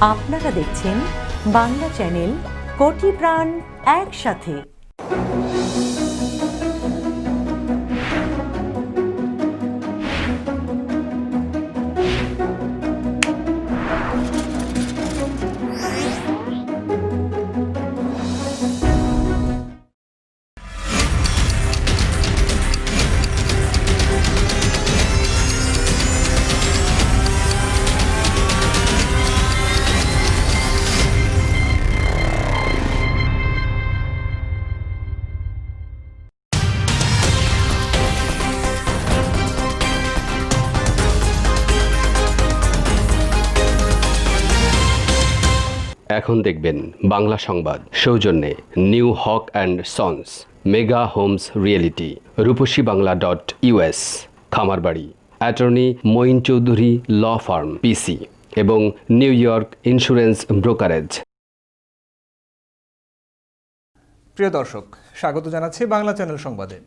আপনারা দেখছেন বাংলা চ্যানেল কোটি প্রাণ একসাথে। এখন দেখবেন বাংলা সংবাদ সৌজন্যে New Haque and Sons, mega homes realty, Rupashi Bangla .us, Khamarbari, attorney Moin Chowdhury law firm PC এবং নিউ ইয়র্ক ইন্স্যুরেন্স ব্রোকারেজ। প্রিয় দর্শক, স্বাগত জানাচ্ছি বাংলা চ্যানেল সংবাদে।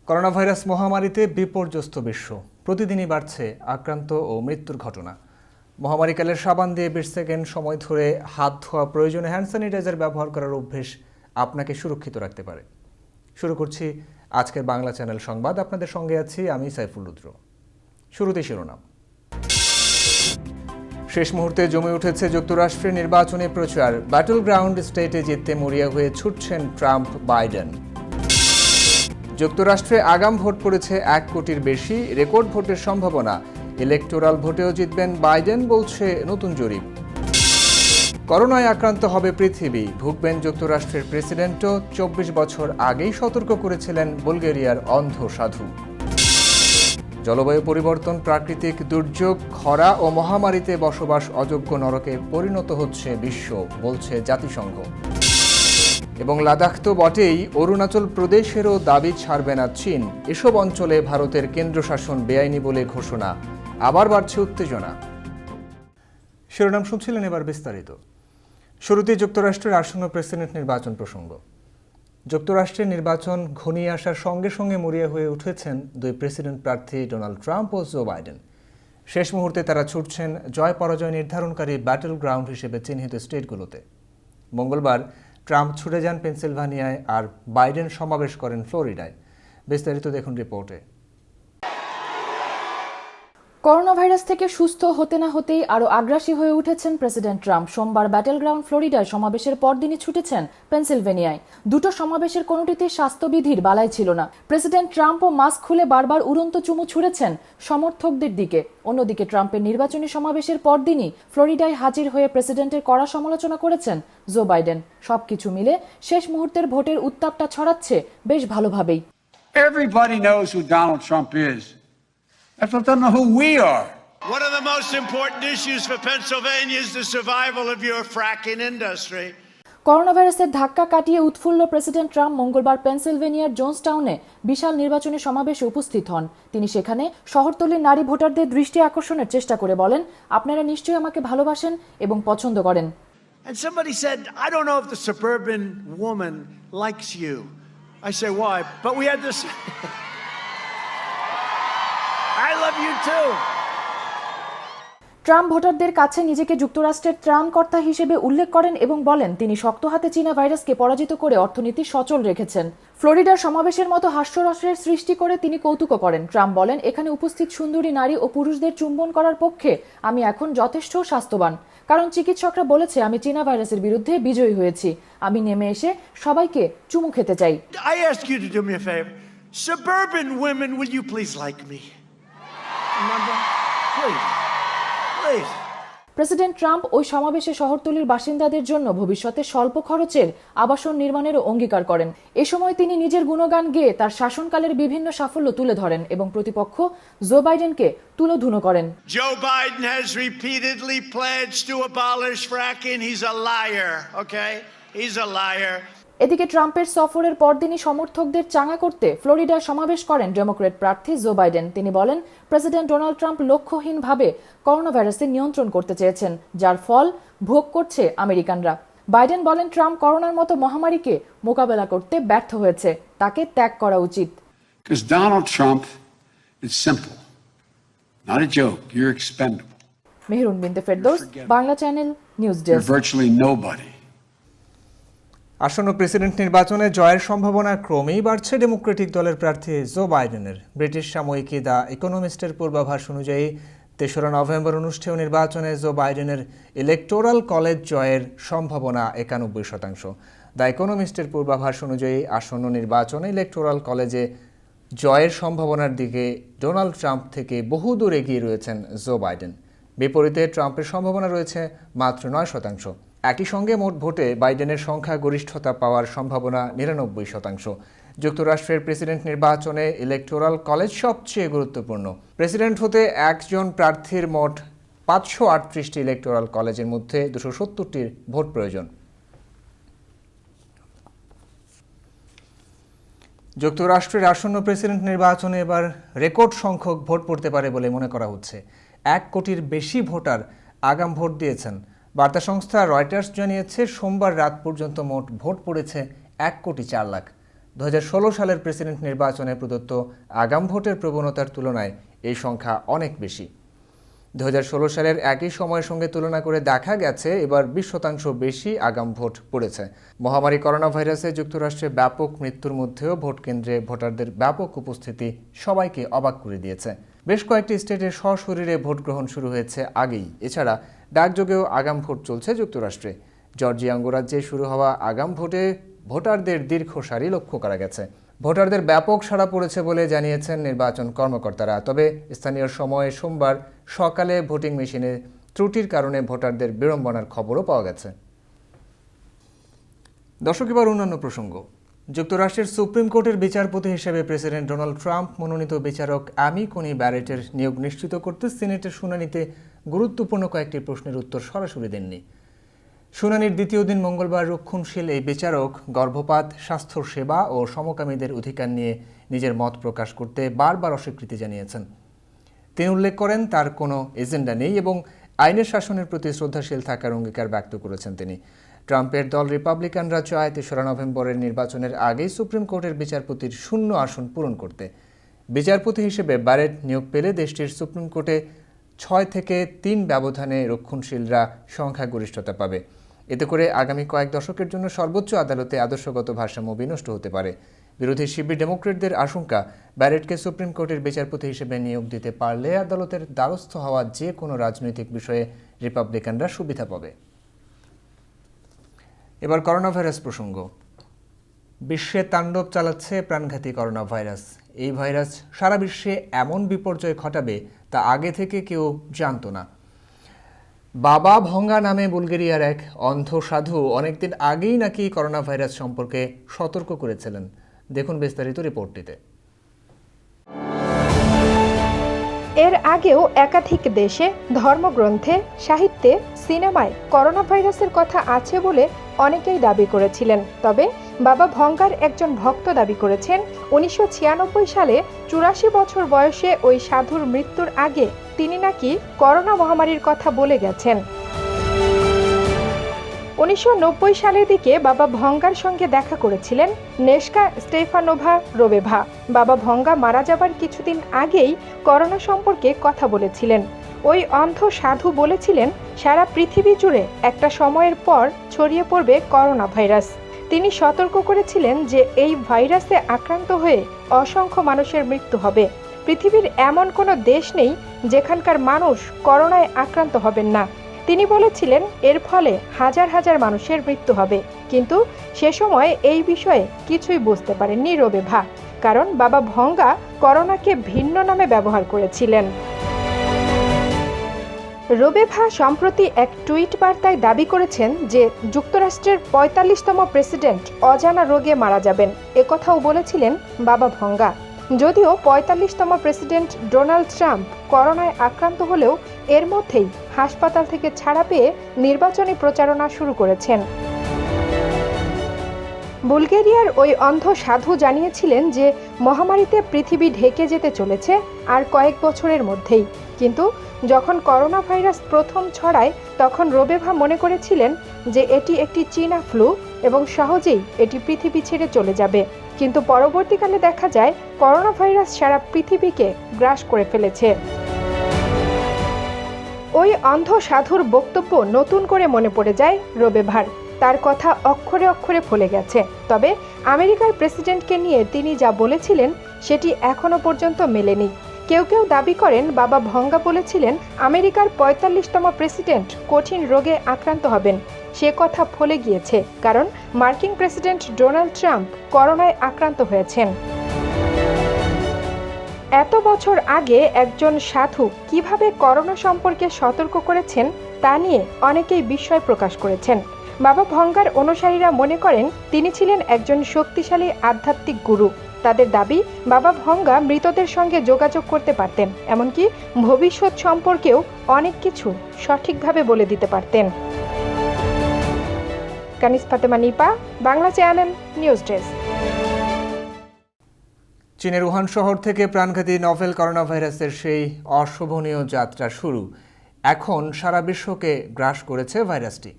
করোনা ভাইরাস মহামারীতে বিপর্যস্ত বিশ্ব, প্রতিদিনই বাড়ছে আক্রান্ত ও মৃত্যুর ঘটনা। মহামারীকালের সাবান দিয়ে 20 সেকেন্ড সময় ধরে হাত ধোয়া, প্রয়োজনে হ্যান্ড স্যানিটাইজার ব্যবহার করার অভ্যেস আপনাকে সুরক্ষিত রাখতে পারে। শুরু করছি আজকের বাংলা চ্যানেল সংবাদ। আপনাদের সঙ্গে আছি আমি সাইফুল রুদ্র। শুরুতে শিরোনাম। শেষ মুহূর্তে জমে উঠেছে যুক্তরাষ্ট্রের নির্বাচনী প্রচার। ব্যাটল গ্রাউন্ড স্টেটে জিততে মরিয়া হয়ে ছুটছেন ট্রাম্প বাইডেন। যুক্তরাষ্ট্রে আগাম ভোট পড়েছে 1 কোটির বেশি, রেকর্ড ভোটের সম্ভাবনা। ইলেকটোরাল ভোটেও জিতবেন বাইডেন, বলছে নতুন জরিপ। করোনায় আক্রান্ত হবে পৃথিবী, ভুগবেন যুক্তরাষ্ট্রের প্রেসিডেন্টও। 24 বছর আগেই সতর্ক করেছিলেন বুলগেরিয়ার অন্ধ সাধু। জলবায়ু পরিবর্তন, প্রাকৃতিক দুর্যোগ, খরা ও মহামারীতে বসবাস অযোগ্য নরকে পরিণত হচ্ছে বিশ্ব, বলছে জাতিসংঘ। এবং লাদাখ তো বটেই, অরুণাচল প্রদেশেরও দাবি ছাড়বে না চীন। এসব অঞ্চলে ভারতের কেন্দ্রশাসন বেআইনি বলে ঘোষণা, আবার বাড়ছে উত্তেজনা। শিরোনাম শুনছিলেন, এবার বিস্তারিত। শুরুতেই যুক্তরাষ্ট্রের আসন্ন প্রেসিডেন্ট নির্বাচন প্রসঙ্গ। যুক্তরাষ্ট্রের নির্বাচন ঘনিয়ে আসার সঙ্গে সঙ্গে মরিয়া হয়ে উঠেছেন দুই প্রেসিডেন্ট প্রার্থী ডোনাল্ড ট্রাম্প ও জো বাইডেন। শেষ মুহূর্তে তারা ছুটছেন জয় পরাজয় নির্ধারণকারী ব্যাটল গ্রাউন্ড হিসেবে চিহ্নিত স্টেটগুলোতে। মঙ্গলবার ট্রাম্প ছুটে যান পেনসিলভানিয়ায়, আর বাইডেন সমাবেশ করেন ফ্লোরিডায়। বিস্তারিত দেখুন রিপোর্টে। করোনা ভাইরাস থেকে সুস্থ হতে না হতেই আরও আগ্রাসী হয়ে উঠেছেন প্রেসিডেন্ট ট্রাম্প। সোমবার ব্যাটল গ্রাউন্ড ফ্লোরিডায় সমাবেশের পরদিনই ছুটেছেন পেনসিলভেনিয়ায়। দুটো সমাবেশের কোনোটিতেই স্বাস্থ্যবিধির বালাই ছিল না। প্রেসিডেন্ট ট্রাম্পও মাস্ক খুলে বারবার উড়ন্ত চুমু ছুড়েছেন সমর্থকদের দিকে। অন্যদিকে ট্রাম্পের নির্বাচনী সমাবেশের পরদিনই ফ্লোরিডায় হাজির হয়ে প্রেসিডেন্টের কড়া সমালোচনা করেছেন জো বাইডেন। সবকিছু মিলে শেষ মুহূর্তের ভোটের উত্তাপটা ছড়াচ্ছে বেশ ভালোভাবেই। Everybody knows who Donald Trump is. People don't know who we are. One of the most important issues for Pennsylvania is the survival of your fracking industry. Corona ভাইরাসের ধাক্কা কাটিয়ে উৎফুল্ল প্রেসিডেন্ট ট্রাম্প মঙ্গলবার পেনসিলভেনিয়ার জোনসটাউনে বিশাল নির্বাচনী সমাবেশে উপস্থিত হন। তিনি সেখানে শহরতলির নারী ভোটারদের দৃষ্টি আকর্ষণের চেষ্টা করে বলেন, আপনারা নিশ্চয়ই আমাকে ভালোবাসেন এবং পছন্দ করেন। And somebody said, I don't know if the suburban woman likes you. I say, why? But we had this. I love you too. Trump ভোটারদের কাছে নিজেকে যুক্তরাষ্ট্রের ত্রাণকর্তা হিসেবে উল্লেখ করেন এবং বলেন তিনি শক্ত হাতে চীনা ভাইরাসকে পরাজিত করে অর্থনীতি সচল রেখেছেন। ফ্লোরিডার সমাবেশের মতো হাস্যরসের সৃষ্টি করে তিনি কৌতুকও করেন। ট্রাম্প বলেন, এখানে উপস্থিত সুন্দরী নারী ও পুরুষদের চুম্বন করার পক্ষে আমি এখন যথেষ্ট স্বাস্থ্যবান, কারণ চিকিৎসকরা বলেছে আমি চীনা ভাইরাসের বিরুদ্ধে বিজয়ী হয়েছি। আমি নেমে এসে সবাইকে চুমু খেতে চাই। I ask you to do me a favor. Suburban women, will you please like me? Remember? Please. Please. President Trump ওই সমাবেশে শহরতলির বাসিন্দাদের জন্য ভবিষ্যতে স্বল্প খরচের আবাসন নির্মাণেরও অঙ্গীকার করেন। এ সময় তিনি নিজের গুণগান গেয়ে তার শাসনকালের বিভিন্ন সাফল্য তুলে ধরেন এবং প্রতিপক্ষ জো বাইডেনকে তুলোধুনো করেন। Joe Biden has repeatedly pledged to abolish fracking. He's a liar, okay? He's a liar. এদিকে ট্রাম্পের সফরের পরদিনই সমর্থকদের চাঙা করতে ফ্লোরিডায় সমাবেশ করেন ডেমোক্র্যাট প্রার্থী জো বাইডেন। তিনি বলেন, প্রেসিডেন্ট ডোনাল্ড ট্রাম্প লক্ষ্যহীনভাবে করোনা ভাইরাসের নিয়ন্ত্রণ করতে চেয়েছেন, যার ফল ভোগ করছে আমেরিকানরা। বাইডেন বলেন, ট্রাম্প করোনার মতো মহামারীকে মোকাবেলা করতে ব্যর্থ হয়েছে, তাকে ত্যাগ করা উচিত। Because Donald Trump is simple. Not a joke. You're expendable. Mehrun বিনতে Ferdous, Bangla channel, news You're desk. virtually nobody. আসন্ন প্রেসিডেন্ট নির্বাচনে জয়ের সম্ভাবনা ক্রমেই বাড়ছে ডেমোক্রেটিক দলের প্রার্থী জো বাইডেনের। ব্রিটিশ সাময়িকী দ্য ইকোনমিস্টের পূর্বাভাস অনুযায়ী ৩রা নভেম্বর অনুষ্ঠেয় নির্বাচনে জো বাইডেনের ইলেকটোরাল কলেজ জয়ের সম্ভাবনা ৯১%। দ্য ইকোনমিস্টের পূর্বাভাস অনুযায়ী আসন্ন নির্বাচনে ইলেকটোরাল কলেজে জয়ের সম্ভাবনার দিকে ডোনাল্ড ট্রাম্প থেকে বহু দূর এগিয়ে রয়েছেন জো বাইডেন। বিপরীতে ট্রাম্পের সম্ভাবনা রয়েছে মাত্র ৯%। একই সঙ্গে মোট ভোটে বাইডেনের সংখ্যা গরিষ্ঠতা পাওয়ার সম্ভাবনা ৯৯%। যুক্তরাষ্ট্রের প্রেসিডেন্ট নির্বাচনে ইলেকটোরাল কলেজ সবচেয়ে গুরুত্বপূর্ণ। প্রেসিডেন্ট হতে একজন প্রার্থীর মোট ৫৩৮টি ইলেকটোরাল কলেজের মধ্যে ২৭০টির ভোট প্রয়োজন। যুক্তরাষ্ট্রের আসন্ন প্রেসিডেন্ট নির্বাচনে এবার রেকর্ড সংখ্যক ভোট পড়তে পারে বলে মনে করা হচ্ছে। ১ কোটির বেশি ভোটার আগাম ভোট দিয়েছেন। বার্তা সংস্থা রয়টার্স জানিয়েছে সোমবার রাত পর্যন্ত মোট ভোট পড়েছে ১,৪,০০,০০০। ২০১৬ সালের প্রেসিডেন্ট নির্বাচনে প্রদত্ত আগাম ভোটের প্রবণতার তুলনায় এই সংখ্যা অনেক বেশি। ২০১৬ সালের একই সময়ের সঙ্গে তুলনা করে দেখা গেছে এবার ২০% বেশি আগাম ভোট পড়েছে। মহামারী করোনা ভাইরাসে যুক্তরাষ্ট্রে ব্যাপক মৃত্যুর মধ্যেও ভোট কেন্দ্রে ভোটারদের ব্যাপক উপস্থিতি সবাইকে অবাক করে দিয়েছে। বেশ কয়েকটি স্টেটে সশরীরে ভোট গ্রহণ শুরু হয়েছে আগেই। এছাড়া ডাকযোগেও আগাম ভোট চলছে যুক্তরাষ্ট্রে। জর্জিয়া অঙ্গরাজ্যে শুরু হওয়া আগাম ভোটে ভোটারদের দীর্ঘ সারি লক্ষ্য করা গেছে। ভোটারদের ব্যাপক সাড়া পড়েছে বলে জানিয়েছেন নির্বাচন কর্মকর্তারা। তবে স্থানীয় সময়ে সোমবার সকালে ভোটিং মেশিনে ত্রুটির কারণে ভোটারদের বিড়ম্বনার খবরও পাওয়া গেছে। দর্শক, এবার অন্যান্য প্রসঙ্গ। যুক্তরাষ্ট্রের সুপ্রিম কোর্টের বিচারপতি হিসেবে প্রেসিডেন্ট ডোনাল্ড ট্রাম্প মনোনীত বিচারক অ্যামি কোনি ব্যারেটের নিয়োগ নিশ্চিত করতে সিনেটের শুনানিতে গুরুত্বপূর্ণ কয়েকটি প্রশ্নের উত্তর সরাসরি দেননি। শুনানির দ্বিতীয় দিন মঙ্গলবার রক্ষণশীল এই বিচারক গর্ভপাত, স্বাস্থ্য সেবা ও সমকামীদের অধিকার নিয়ে নিজের মত প্রকাশ করতে বারবার অস্বীকৃতি জানিয়েছেন। তিনি উল্লেখ করেন তার কোনো এজেন্ডা নেই এবং আইনের শাসনের প্রতি শ্রদ্ধাশীল থাকার অঙ্গীকার ব্যক্ত করেছেন তিনি। ট্রাম্পের দল রিপাবলিকানরা চায় ৩রা নভেম্বরের নির্বাচনের আগেই সুপ্রিম কোর্টের বিচারপতির শূন্য আসন পূরণ করতে। বিচারপতি হিসেবে ব্যারেট নিয়োগ পেলে দেশটির সুপ্রিম কোর্টে ৬ থেকে ৩ ব্যবধানে রক্ষণশীলরা সংখ্যাগরিষ্ঠতা পাবে। এতে করে আগামী কয়েক দশকের জন্য সর্বোচ্চ আদালতে আদর্শগত ভারসাম্য বিনষ্ট হতে পারে। বিরোধী শিবির ডেমোক্রেটদের আশঙ্কা, ব্যারেটকে সুপ্রিম কোর্টের বিচারপতি হিসেবে নিয়োগ দিতে পারলে আদালতের দ্বারস্থ হওয়া যে কোনো রাজনৈতিক বিষয়ে রিপাবলিকানরা সুবিধা পাবে। এবার করোনা ভাইরাস প্রসঙ্গ। বিশ্বে তাণ্ডব চালাচ্ছে প্রাণঘাতী করোনা ভাইরাস। এই ভাইরাস সারা বিশ্বে এমন বিপর্যয় ঘটাবে তা আগে থেকে কেউ জানতো না। বাবা ভঙ্গা নামে বুলগেরিয়ার এক অন্ধ সাধু অনেকদিন আগেই নাকি করোনা ভাইরাস সম্পর্কে সতর্ক করেছিলেন। দেখুন বিস্তারিত রিপোর্টটিতে। এর আগেও একাধিক দেশে ধর্মগ্রন্থে, সাহিত্যে, সিনেমায় করোনা ভাইরাসের কথা আছে বলে অনেকেই দাবি করেছিলেন। তবে বাবা ভঙ্গার একজন ভক্ত দাবি করেছেন ১৯৯৬ সালে ৮৪ বছর বয়সে ওই সাধুর মৃত্যুর আগে তিনি নাকি করোনা মহামারীর কথা বলে গেছেন। ১৯৯০ সালের দিকে বাবা ভঙ্গার সঙ্গে দেখা করেছিলেন নেশকা স্টেফানোভা রোবেভা। বাবা ভঙ্গা মারা যাবার কিছুদিন আগেই করোনা সম্পর্কে কথা বলেছিলেন। ওই অন্ধ সাধু বলেছিলেন সারা পৃথিবী জুড়ে একটা সময়ের পর ছড়িয়ে পড়বে করোনা ভাইরাস। তিনি সতর্ক করেছিলেন যে এই ভাইরাসে আক্রান্ত হয়ে অসংখ্য মানুষের মৃত্যু হবে। পৃথিবীর এমন কোনো দেশ নেই যেখানকার মানুষ করোনায় আক্রান্ত হবেন না। তিনি বলেছিলেন এর ফলে হাজার হাজার মানুষের মৃত্যু হবে। কিন্তু সে সময় এই বিষয়ে কিছুই বুঝতে পারেননি রোবেভা, কারণ বাবা ভঙ্গা করোনাকে ভিন্ন নামে ব্যবহার করেছিলেন। রোবেভা সম্প্রতি এক টুইট বার্তায় দাবি করেছেন যে যুক্তরাষ্ট্রের ৪৫তম প্রেসিডেন্ট অজানা রোগে মারা যাবেন। একথাও বলেছিলেন বাবা ভঙ্গা। যদিও ৪৫তম প্রেসিডেন্ট ডোনাল্ড ট্রাম্প করোনায় আক্রান্ত হলেও এর মধ্যেই হাসপাতাল থেকে ছাড়া পেয়ে নির্বাচনী প্রচারণা শুরু করেছেন। বুলগেরিয়ার ওই অন্ধ সাধু জানিয়েছিলেন যে মহামারীতে পৃথিবী ঢেকে যেতে চলেছে আর কয়েক বছরের মধ্যেই। কিন্তু যখন করোনা ভাইরাস প্রথম ছড়ায় তখন রোবেভা মনে করেছিলেন যে এটি একটি চীনা ফ্লু এবং সহজেই এটি পৃথিবী ছেড়ে চলে যাবে। কিন্তু পরবর্তীকালে দেখা যায় করোনা ভাইরাস সারা পৃথিবীকে গ্রাস করে ফেলেছে। ওই অন্ধ সাধুর বক্তব্য নতুন করে মনে পড়ে যায় রোবেভার। তার কথা অক্ষরে অক্ষরে ফলে গেছে। তবে আমেরিকার প্রেসিডেন্টকে নিয়ে তিনি যা বলেছিলেন সেটি এখনো পর্যন্ত মেলেনি। কেউ কেউ দাবি করেন বাবা ভঙ্গা বলেছিলেন আমেরিকার ৪৫তম প্রেসিডেন্ট কঠিন রোগে আক্রান্ত হবেন। সে কথা ফলে গিয়েছে, কারণ মার্কিন প্রেসিডেন্ট ডোনাল্ড ট্রাম্প করোনায় আক্রান্ত হয়েছেন। এত বছর আগে একজন সাধু কিভাবে করোনা সম্পর্কে সতর্ক করেছেন তা নিয়ে অনেকেই বিস্ময় প্রকাশ করেছেন। বাবা ভঙ্গার অনুসারীরা মনে করেন তিনি ছিলেন একজন শক্তিশালী আধ্যাত্মিক গুরু। তাদের দাবি বাবা ভঙ্গা মৃতদের সঙ্গে যোগাযোগ করতে পারতেন, এমনকি ভবিষ্যৎ সম্পর্কেও অনেক কিছু সঠিকভাবে বলে দিতে পারতেন। Kanis Fatema Nipa, Bangla channel, news desk. চীনের উহান শহর থেকে প্রাণঘাতী নভেল করোনা ভাইরাসের সেই অশোভনীয় যাত্রা শুরু। এখন সারা বিশ্বকে গ্রাস করেছে ভাইরাসটি।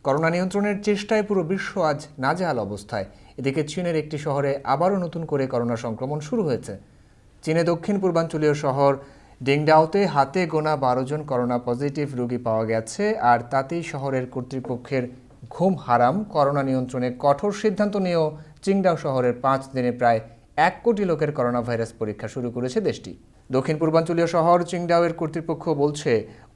করোনা নিয়ন্ত্রণের চেষ্টায় পুরো বিশ্ব আজ নাজেহাল অবস্থায়। এদিকে চীনের একটি শহরে আবারও নতুন করে করোনা সংক্রমণ শুরু হয়েছে। চীনে দক্ষিণ পূর্বাঞ্চলীয় শহর ডিংডাওতে হাতে গোনা ১২ জন করোনা পজিটিভ রোগী পাওয়া গেছে। আর তাতেই শহরের কর্তৃপক্ষের ঘুম হারাম। করোনা নিয়ন্ত্রণে কঠোর সিদ্ধান্ত নিয়েও চিংডাও শহরের ৫ দিনে প্রায় ১ কোটি লোকের করোনা ভাইরাস পরীক্ষা শুরু করেছে দেশটি। দক্ষিণ পূর্বাঞ্চলীয় শহর চিংডাওয়ের কর্তৃপক্ষ বলছে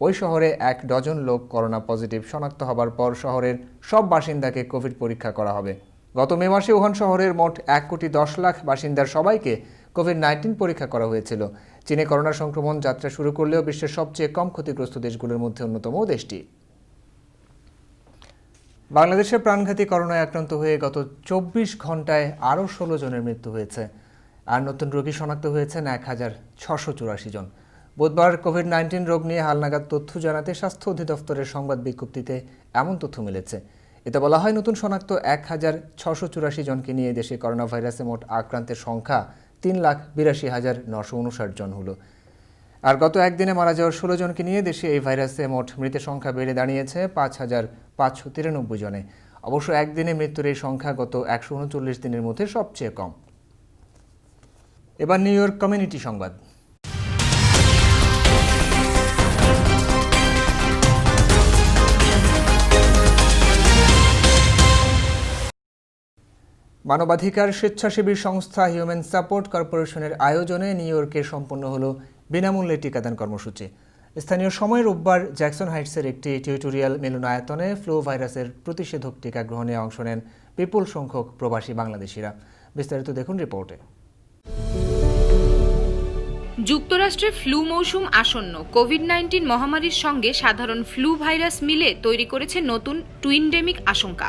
ওই শহরে ১ ডজন লোক করোনা পজিটিভ শনাক্ত হবার পর শহরের সব বাসিন্দাকে কোভিড পরীক্ষা করা হবে। গত মে মাসে উহান শহরের মোট ১ কোটি ১০ লাখ বাসিন্দার সবাইকে কোভিড-১৯ পরীক্ষা করা হয়েছিল। চীনে করোনা সংক্রমণ যাত্রা শুরু করলেও বিশ্বের সবচেয়ে কম ক্ষতিগ্রস্ত দেশগুলোর মধ্যে অন্যতম দেশটি। বাংলাদেশে প্রাণঘাতী করোনায় আক্রান্ত হয়ে গত ২৪ ঘন্টায় আরও ১৬ জনের মৃত্যু হয়েছে। আর নতুন রোগী শনাক্ত হয়েছেন ১,৬৮৪ জন। বুধবার কোভিড-১৯ রোগ নিয়ে হালনাগাদ তথ্য জানাতে স্বাস্থ্য অধিদপ্তরের সংবাদ বিজ্ঞপ্তিতে এমন তথ্য মিলেছে। এতে বলা হয়, নতুন শনাক্ত ১,৬৮৪ জনকে নিয়ে দেশে করোনা ভাইরাসে মোট আক্রান্তের সংখ্যা ৩,৮২,৯৫৯ জন হলো। আর গত একদিনে মারা যাওয়ার ১৬ জনকে নিয়ে দেশে এই ভাইরাসে মোট মৃতের সংখ্যা বেড়ে দাঁড়িয়েছে ৫,৫৯৩ জনে। অবশ্য একদিনে মৃত্যুর এই সংখ্যা গত ১৩৯ দিনের মধ্যে সবচেয়ে কম। এবার নিউ ইয়র্ক কমিউনিটি সংবাদ। মানবাধিকার স্বেচ্ছাসেবী সংস্থা হিউম্যান সাপোর্ট কর্পোরেশনের আয়োজনে নিউ ইয়র্কে সম্পন্ন হলো বিনামূল্যে টিকাদান কর্মসূচি। স্থানীয় সময় রোববার জ্যাকসন হাইটসের একটি টিউটোরিয়াল মিলনায়তনে ফ্লু ভাইরাসের প্রতিষেধক টিকা গ্রহণে অংশ নেন বিপুল সংখ্যক প্রবাসী বাংলাদেশিরা। বিস্তারিত দেখুন রিপোর্টে। যুক্তরাষ্ট্রে ফ্লু মৌসুম আসন্ন। কোভিড-১৯ মহামারীর সঙ্গে সাধারণ ফ্লু ভাইরাস মিলে তৈরি করেছে নতুন টুইনডেমিক আশঙ্কা।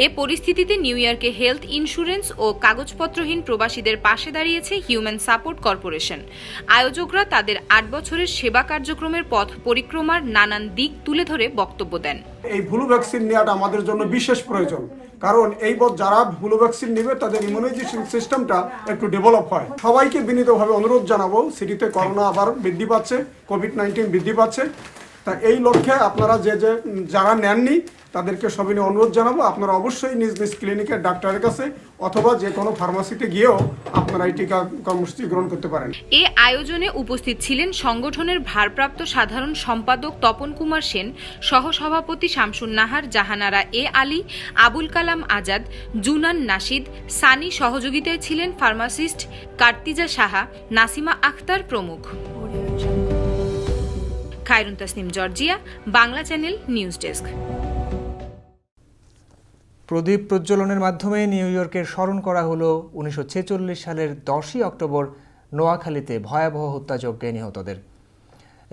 এ পরিস্থিতিতে নিউ ইয়র্কে হেলথ ইন্স্যুরেন্স ও কাগজপত্রহীন প্রবাসীদের পাশে দাঁড়িয়েছে হিউম্যান সাপোর্ট কর্পোরেশন। আয়োজকরা তাদের ৮ বছরের সেবা কার্যক্রমের পথ পরিক্রমার নানান দিক তুলে ধরে বক্তব্য দেন। এই ফ্লু ভ্যাকসিন নেওয়াটা আমাদের জন্য বিশেষ প্রয়োজন, কারণ এই যারা ফ্লু ভ্যাকসিন নেবে তাদের ইমিউনাইজেশন সিস্টেমটা একটু ডেভেলপ হয়। সবাইকে বিনীতভাবে অনুরোধ জানাবো, সিটিতে করোনা আবার বৃদ্ধি পাচ্ছে, কোভিড-১৯ বৃদ্ধি পাচ্ছে। তা এই লক্ষ্যে আপনারা যারা নেননি তাদেরকে সবিনয় অনুরোধ জানাবো, আপনারা অবশ্যই নিজ নিজ ক্লিনিকের ডাক্তারের কাছে অথবা যে কোনো ফার্মাসিতে গিয়েও আপনারা এই টিকা কর্মসূচি গ্রহণ করতে পারেন। এ আয়োজনে উপস্থিত ছিলেন সংগঠনের ভারপ্রাপ্ত সাধারণ সম্পাদক তপন কুমার সেন, সহসভাপতি শামসুন নাহার, জাহানারা এ আলী, আবুল কালাম আজাদ, জুনান নাশিদ, সানি। সহযোগিতায় ছিলেন ফার্মাসিস্ট কার্তিজা সাহা, নাসিমা আখতার প্রমুখ। Khairun Tasnim Georgia, Bangla channel, news desk. প্রদীপ প্রজ্বলনের মাধ্যমে নিউ ইয়র্কের স্মরণ করা হলো ১৯৪৬ সালের ১০ই অক্টোবর নোয়াখালীতে ভয়াবহ হত্যাযজ্ঞে নিহতদের।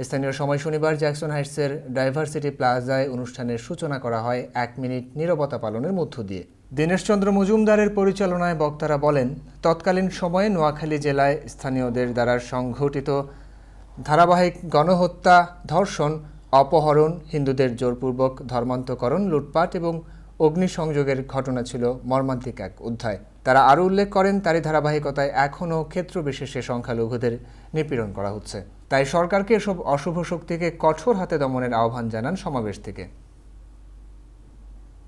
স্থানীয় সময় শনিবার জ্যাকসন হাইটসের ডাইভার্সিটি প্লাজায় অনুষ্ঠানের সূচনা করা হয় ১ মিনিট নীরবতা পালনের মধ্য দিয়ে। দীনেশচন্দ্র মজুমদারের পরিচালনায় বক্তারা বলেন, তৎকালীন সময়ে নোয়াখালী জেলায় স্থানীয়দের দ্বারা সংঘটিত ধারাবাহিক গণহত্যা, ধর্ষণ, অপহরণ, হিন্দুদের জোরপূর্বক ধর্মান্তকরণ, লুটপাট এবং অগ্নিসংযোগের ঘটনা ছিল মর্মান্তিক এক অধ্যায়। তারা আরও উল্লেখ করেন, তারই ধারাবাহিকতায় এখনও ক্ষেত্রবিশেষে সংখ্যালঘুদের নিপীড়ন করা হচ্ছে। তাই সরকারকে এসব অশুভ শক্তিকে কঠোর হাতে দমনের আহ্বান জানান সমাবেশ থেকে।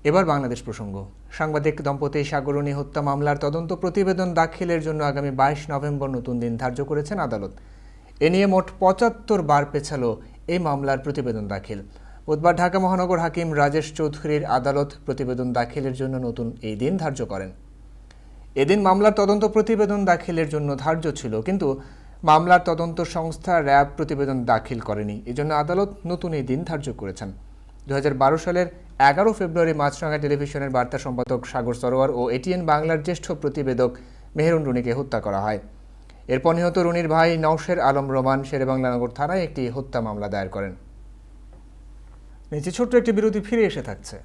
এবার বাংলাদেশ প্রসঙ্গ। সাংবাদিক দম্পতি সাগরণী হত্যা মামলার তদন্ত প্রতিবেদন দাখিলের জন্য আগামী ২২ নভেম্বর নতুন দিন ধার্য করেছেন আদালত। এ নিয়ে মোট ৭৫ বার পেছালো এই মামলার প্রতিবেদন দাখিল। বুধবার ঢাকা মহানগর হাকিম রাজেশ চৌধুরীর আদালত প্রতিবেদন দাখিলের জন্য নতুন এই দিন ধার্য করেন। এদিন মামলার তদন্ত প্রতিবেদন দাখিলের জন্য ধার্য ছিল, কিন্তু মামলার তদন্ত সংস্থা র্যাব প্রতিবেদন দাখিল করেনি। এজন্য আদালত নতুন এই দিন ধার্য করেছেন। 2012 সালের 11 ফেব্রুয়ারি মাছরাঙা টেলিভিশনের বার্তা সম্পাদক সাগর সরোয়ার ও এটিএন বাংলার জ্যেষ্ঠ প্রতিবেদক মেহেরুন রুনিকে হত্যা করা হয়। এরপর নিহত রুনির ভাই নওশের আলম রোমান শেরেবাংলানগর থানায় একটি হত্যা মামলা দায়ের করেন। নিচে ছোট্ট একটি বিরতি, ফিরে এসে থাকছে।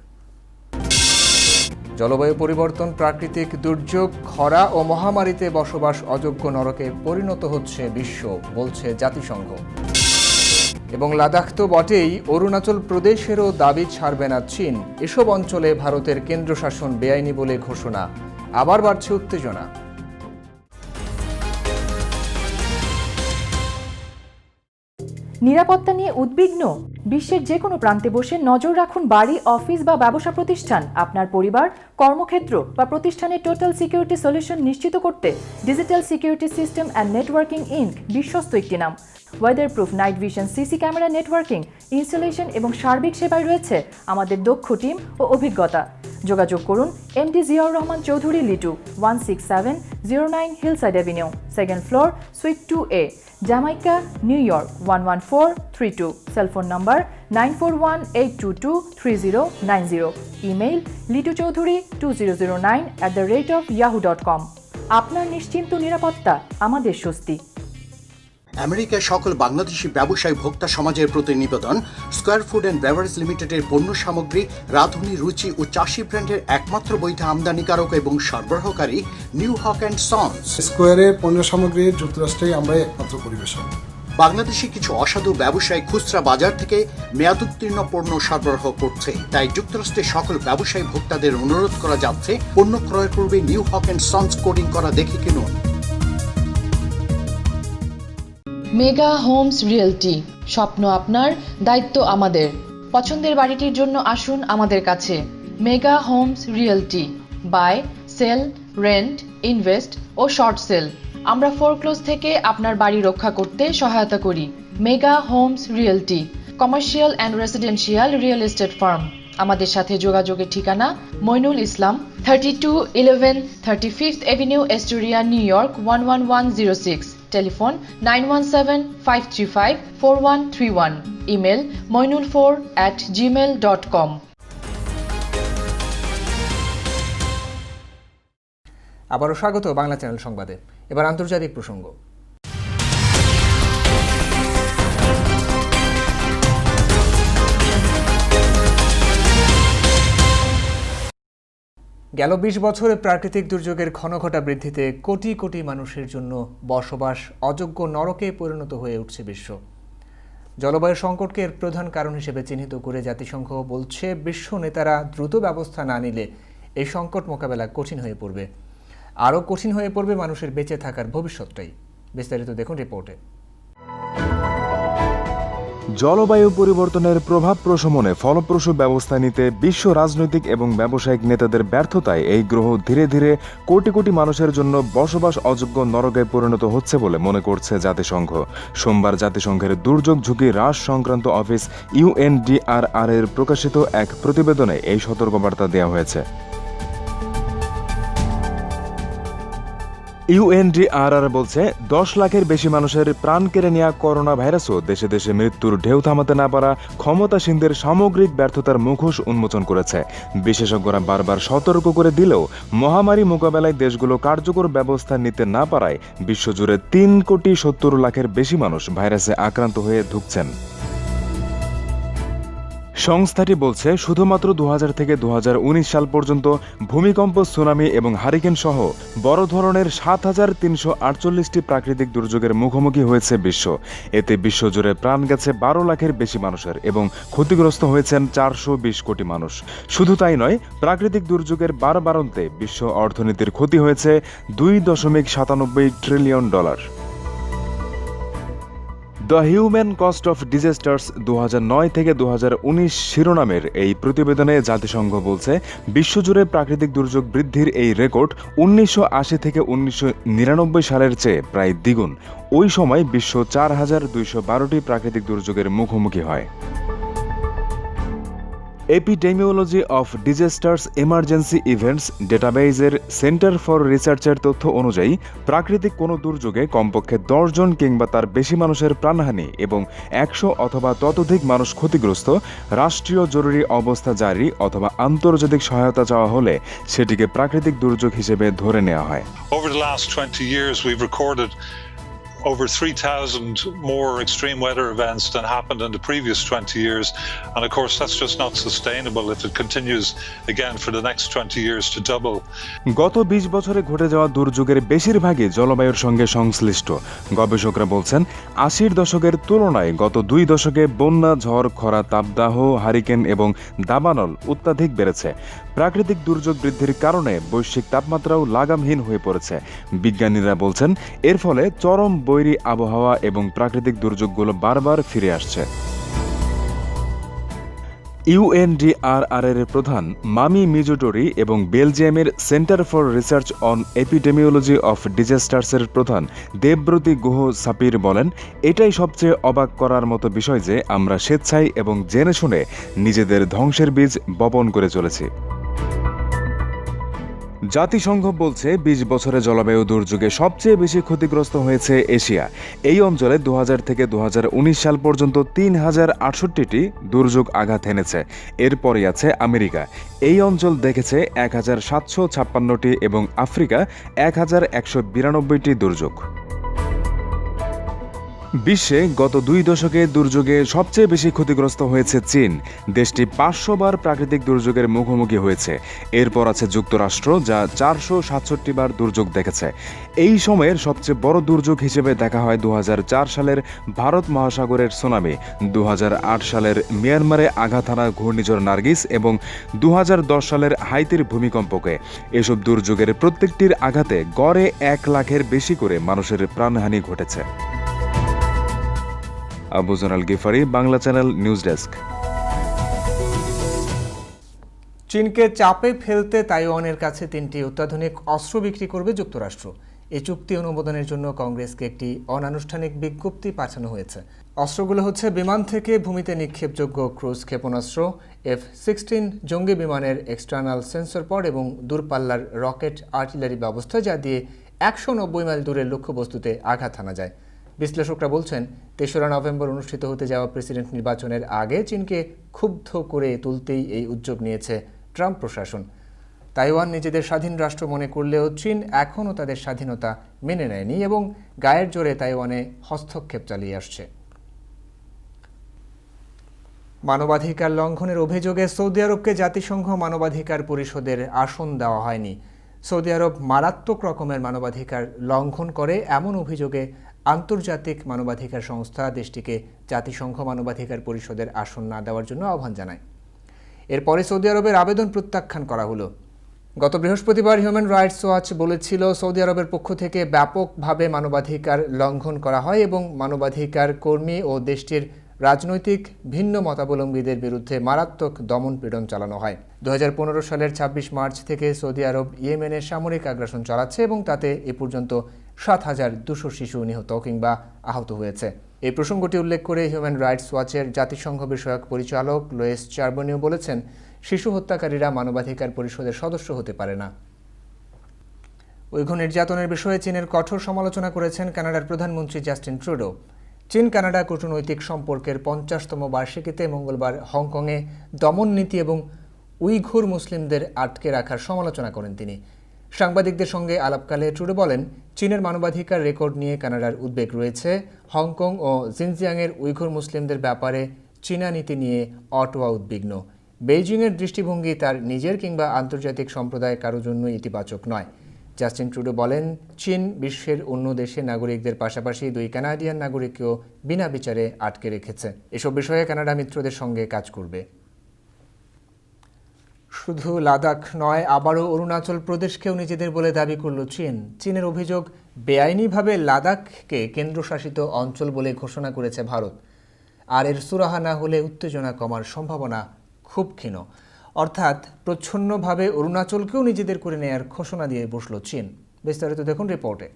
জলবায়ু পরিবর্তন, প্রাকৃতিক দুর্যোগ, খরা ও মহামারীতে বসবাস অযোগ্য নরকে পরিণত হচ্ছে বিশ্ব, বলছে জাতিসংঘ। এবং লাদাখ তো বটেই, অরুণাচল প্রদেশেরও দাবি ছাড়বে না চীন। এসব অঞ্চলে ভারতের কেন্দ্রশাসন বেআইনি বলে ঘোষণা। আবার বাড়ছে উত্তেজনা। নিরাপত্তা নিয়ে উদ্বিগ্ন? বিশ্বের যে কোনো প্রান্তে বসে নজর রাখুন বাড়ি, অফিস বা ব্যবসা প্রতিষ্ঠান। আপনার পরিবার, কর্মক্ষেত্র বা প্রতিষ্ঠানের টোটাল সিকিউরিটি সলিউশন নিশ্চিত করতে digital security system and networking inc বিশ্বস্ত একটি নাম। Weatherproof night vision, CC camera, networking, installation এবং সার্বিক সেবায় রয়েছে আমাদের দক্ষ টিম ও অভিজ্ঞতা। যোগাযোগ করুন MD Ziaur Rahman Chowdhury Litu, 16709 Hillside Avenue, second floor, suite 2A, Jamaica, New York 11432। Cellphone number 9418223090। Email lituchaudhuri2009@yahoo.com। আপনার নিশ্চিন্ত নিরাপত্তা আমাদের স্বস্তি। আমেরিকার সকল বাংলাদেশি ব্যবসায়ী ভোক্তা সমাজের প্রতি নিবেদন, স্কয়ার ফুড অ্যান্ড বেভারেজ লিমিটেডের পণ্য সামগ্রী, রাঁধুনি, রুচি ও চাষি ব্র্যান্ডের একমাত্র বৈধ আমদানিকারক এবং সরবরাহকারী নিউ হক অ্যান্ড সন্স। স্কয়ারের পণ্য সামগ্রী যুক্তরাষ্ট্রে আমরা একমাত্র পরিবেশক। বাংলাদেশি কিছু অসাধু ব্যবসায়ী খুচরা বাজার থেকে মেয়াদোত্তীর্ণ পণ্য সরবরাহ করছে, তাই যুক্তরাষ্ট্রের সকল ব্যবসায়ী ভোক্তাদের অনুরোধ করা যাচ্ছে পণ্য ক্রয়ের পূর্বে new Haque and sons coding করা দেখে কিনুন। মেগা হোমস রিয়েলটি, স্বপ্ন আপনার, দায়িত্ব আমাদের। পছন্দের বাড়িটির জন্য আসুন আমাদের কাছে। Mega homes realty, buy, sell, rent, invest ও শর্ট সেল। আমরা ফোরক্লোজ থেকে আপনার বাড়ি রক্ষা করতে সহায়তা করি। Mega homes realty, commercial and residential real estate firm. আমাদের সাথে যোগাযোগের ঠিকানা Moinul Islam, 3211 35th avenue, Astoria, New York 11106। Telephone 9175354131। Email moinul4@gmail.com। আবারও স্বাগত বাংলা চ্যানেল সংবাদে। এবার আন্তর্জাতিক প্রসঙ্গ। গেল 20 বছরে প্রাকৃতিক দুর্যোগের ক্ষণঘটা বৃদ্ধিতে কোটি কোটি মানুষের জন্য বসবাস অযোগ্য নরকে পরিণত হয়ে উঠছে বিশ্ব। জলবায়ু সংকটকে এর প্রধান কারণ হিসেবে চিহ্নিত করে জাতিসংঘ বলছে, বিশ্ব নেতারা দ্রুত ব্যবস্থা না নিলে এই সংকট মোকাবেলা কঠিন হয়ে পড়বে। আরও কঠিন হয়ে পড়বে মানুষের বেঁচে থাকার ভবিষ্যৎটাই। বিস্তারিত দেখুন রিপোর্টে। জলবায়ু পরিবর্তনের প্রভাব প্রশমনে ফলপ্রসূ ব্যবস্থা নিতে বিশ্ব রাজনৈতিক এবং ব্যবসায়িক নেতাদের ব্যর্থতায় এই গ্রহ ধীরে ধীরে কোটি কোটি মানুষের জন্য বসবাস অযোগ্য নরকে পরিণত হচ্ছে বলে মনে করছে জাতিসংঘ। সোমবার জাতিসংঘের দুর্যোগ ঝুঁকি হ্রাস সংক্রান্ত অফিস UNDRR এর প্রকাশিত এক প্রতিবেদনে এই সতর্কবার্তা দেওয়া হয়েছে। UNDRR বলছে, 10 লাখের বেশি মানুষের প্রাণ কেড়ে নেওয়া করোনা ভাইরাসও দেশে দেশে মৃত্যুর ঢেউ থামাতে না পারা ক্ষমতাসীনদের সামগ্রিক ব্যর্থতার মুখোশ উন্মোচন করেছে। বিশেষজ্ঞরা বারবার সতর্ক করে দিলেও মহামারী মোকাবেলায় দেশগুলো কার্যকর ব্যবস্থা নিতে না পারায় বিশ্বজুড়ে 3,70,00,000-এর বেশি মানুষ ভাইরাসে আক্রান্ত হয়ে ধুঁকছেন। সংস্থাটি বলছে, শুধুমাত্র 2000 থেকে 2019 সাল পর্যন্ত ভূমিকম্প, সুনামি এবং হারিকেন সহ বড় ধরনের 7,348টি প্রাকৃতিক দুর্যোগের মুখোমুখি হয়েছে বিশ্ব। এতে বিশ্বজুড়ে প্রাণ গেছে 12 লাখের বেশি মানুষের এবং ক্ষতিগ্রস্ত হয়েছেন 420 কোটি মানুষ। শুধু তাই নয়, প্রাকৃতিক দুর্যোগের বারবারন্তে বিশ্ব অর্থনীতির ক্ষতি হয়েছে $2.97 trillion. The human cost of disasters 2009 থেকে 2019 শিরোনামের এই প্রতিবেদনে জাতিসংঘ বলছে বিশ্বজুড়ে প্রাকৃতিক দুর্যোগ বৃদ্ধির এই রেকর্ড 1980 থেকে 1999 সালের চেয়ে প্রায় দ্বিগুণ। ওই সময় বিশ্ব 4212টি প্রাকৃতিক দুর্যোগের মুখোমুখি হয়। Epidemiology of disasters emergency events ডেটাবেজের সেন্টার ফর রিসার্চের তথ্য অনুযায়ী প্রাকৃতিক কোনো দুর্যোগে কমপক্ষে 10 জন কিংবা তার বেশি মানুষের প্রাণহানি এবং 100 অথবা ততোধিক মানুষ ক্ষতিগ্রস্ত, রাষ্ট্রীয় জরুরি অবস্থা জারি অথবা আন্তর্জাতিক সহায়তা চাওয়া হলে সেটিকে প্রাকৃতিক দুর্যোগ হিসেবে ধরে নেওয়া হয়। Over the last 20 years we've recorded over 3,000 more extreme weather events than happened in the previous 20 years. And of course, that's just not sustainable if it continues again for the next 20 years to double. গত 20 বছরে ঘটে যাওয়া দুর্যোগের বেশিরভাগই জলবায়ুর সঙ্গে সংশ্লিষ্ট। গবেষকরা বলছেন 80-র দশকের তুলনায় গত 2 দশকে বন্যা, ঝড়, খরা, তাপদাহ, হারিকেন এবং দাবানল অত্যাধিক বেড়েছে। প্রাকৃতিক দুর্যোগ বৃদ্ধির কারণে বৈশ্বিক তাপমাত্রাও লাগামহীন হয়ে পড়েছে। বিজ্ঞানীরা বলছেন এর ফলে চরম বৈরী আবহাওয়া এবং প্রাকৃতিক দুর্যোগগুলো বারবার ফিরে আসছে। UNDRR এর প্রধান মামি মিজুটোরি এবং বেলজিয়ামের centre for research on epidemiology of ডিজাস্টার্সের প্রধান দেবব্রতী গুহ সাপির বলেন, এটাই সবচেয়ে অবাক করার মতো বিষয় যে আমরা স্বেচ্ছায় এবং জেনে শুনে নিজেদের ধ্বংসের বীজ বপন করে চলেছি। জাতিসংঘ বলছে 20 বছরে জলবায়ু দুর্যোগে সবচেয়ে বেশি ক্ষতিগ্রস্ত হয়েছে এশিয়া। এই অঞ্চলে 2000 থেকে 2019 সাল পর্যন্ত 3068টি দুর্যোগ আঘাত এনেছে। এরপরই আছে আমেরিকা। এই অঞ্চল দেখেছে 1756টি এবং আফ্রিকা 1192টি দুর্যোগ। বিশ্বে গত 2 দশকে দুর্যোগে সবচেয়ে বেশি ক্ষতিগ্রস্ত হয়েছে চীন। দেশটি 500 বার প্রাকৃতিক দুর্যোগের মুখোমুখি হয়েছে। এরপর আছে যুক্তরাষ্ট্র, যা 467 বার দুর্যোগ দেখেছে। এই সময়ের সবচেয়ে বড় দুর্যোগ হিসেবে দেখা হয় 2004 সালের ভারত মহাসাগরের সুনামি, 2008 সালের মিয়ানমারে আঘাত হানা ঘূর্ণিঝড় নার্গিস এবং 2010 সালের হাইতির ভূমিকম্পকে। এসব দুর্যোগের প্রত্যেকটির আঘাতে গড়ে 1 লাখের বেশি করে মানুষের প্রাণহানি ঘটেছে। Abu zonal Gifari, Bangla channel, news desk. চীনকে চাপে ফেলতে তাইওয়ানের কাছে 3টি অত্যাধুনিক অস্ত্র বিক্রি করবে যুক্তরাষ্ট্র। এই চুক্তি অনুমোদনের জন্য কংগ্রেসকে একটি অনানুষ্ঠানিক বিজ্ঞপ্তি পাঠানো হয়েছে। অস্ত্রগুলো হচ্ছে বিমান থেকে ভূমিতে নিক্ষেপযোগ্য ক্রুজ ক্ষেপণাস্ত্র, F-16 জঙ্গি বিমানের এক্সটার্নাল সেন্সর পড এবং দূরপাল্লার রকেট আর্টিলারি ব্যবস্থা, যা দিয়ে 190 মাইল দূরের লক্ষ্যবস্তুতে আঘাত হানা যায়। বিশ্লেষকরা বলছেন 3রা নভেম্বর অনুষ্ঠিত হতে যাওয়া প্রেসিডেন্ট নির্বাচনের আগে চীনকে ক্ষুব্ধ করে তুলতেই এই উদ্যোগ নিয়েছে ট্রাম্প প্রশাসন। তাইওয়ান নিজেদের স্বাধীন রাষ্ট্র মনে করলেও চীন এখনও তাদের স্বাধীনতা মেনে নেয়নি এবং গায়ের জোরে তাইওয়ানে হস্তক্ষেপ চালিয়ে আসছে। মানবাধিকার লঙ্ঘনের অভিযোগে সৌদি আরবকে জাতিসংঘ মানবাধিকার পরিষদের আসন দেওয়া হয়নি। সৌদি আরব মারাত্মক রকমের মানবাধিকার লঙ্ঘন করে এমন অভিযোগে আন্তর্জাতিক মানবাধিকার সংস্থা দেশটিকে জাতিসংঘ মানবাধিকার পরিষদের আসন না দেওয়ার জন্য আহ্বান জানায়। এরপরে সৌদি আরবের আবেদন প্রত্যাখ্যান করা হলো। গত বৃহস্পতিবার হিউম্যান রাইটস ওয়াচ বলেছিল সৌদি আরবের পক্ষ থেকে ব্যাপকভাবে মানবাধিকার লঙ্ঘন করা হয় এবং মানবাধিকার কর্মী ও দেশটির রাজনৈতিক ভিন্ন মতাবলম্বীদের বিরুদ্ধে মারাত্মক দমন পীড়ন চালানো হয়। 2015 সালের 26 মার্চ থেকে সৌদি আরব ইয়েমেনে সামরিক আগ্রাসন চালাচ্ছে এবং তাতে এ পর্যন্ত 7200 শিশু নিহত কিংবা আহত হয়েছে। এই প্রসঙ্গটি উল্লেখ করে হিউম্যান রাইটস ওয়াচের জাতিসংঘ বিষয়ক পরিচালক লোয়েস চার্বনিও বলেছেন, শিশু হত্যাকারীরা মানবাধিকার পরিষদের সদস্য হতে পারে না। উইঘুর নির্যাতনের বিষয়ে চীনের কঠোর সমালোচনা করেছেন কানাডার প্রধানমন্ত্রী জাস্টিন ট্রুডো। চীন কানাডা কূটনৈতিক সম্পর্কের 50তম বার্ষিকীতে মঙ্গলবার হংকংয়ে দমন নীতি এবং উইঘুর মুসলিমদের আটকে রাখার সমালোচনা করেন তিনি। সাংবাদিকদের সঙ্গে আলাপকালে ট্রুডো বলেন, চীনের মানবাধিকার রেকর্ড নিয়ে কানাডার উদ্বেগ রয়েছে। হংকং ও জিনজিয়াংয়ের উইঘুর মুসলিমদের ব্যাপারে চীনা নীতি নিয়ে অটোয়া উদ্বিগ্ন। বেইজিংয়ের দৃষ্টিভঙ্গি তার নিজের কিংবা আন্তর্জাতিক সম্প্রদায় কারো জন্য ইতিবাচক নয়। জাস্টিন ট্রুডো বলেন, চীন বিশ্বের অন্য দেশের নাগরিকদের পাশাপাশি 2 কানাডিয়ান নাগরিককেও বিনা বিচারে আটকে রেখেছে। এসব বিষয়ে কানাডা মিত্রদের সঙ্গে কাজ করবে। শুধু লাদাখ নয়, আবারও অরুণাচল প্রদেশকেও নিজেদের বলে দাবি করল চীন। চীনের অভিযোগ, বেআইনিভাবে লাদাখকে কেন্দ্রশাসিত অঞ্চল বলে ঘোষণা করেছে ভারত। আর এর সুরাহা না হলে উত্তেজনা কমার সম্ভাবনা খুব ক্ষীণ। অর্থাৎ প্রচ্ছন্নভাবে অরুণাচলকেও নিজেদের করে নেয়ার ঘোষণা দিয়ে বসল চীন। বিস্তারিত দেখুন রিপোর্টে।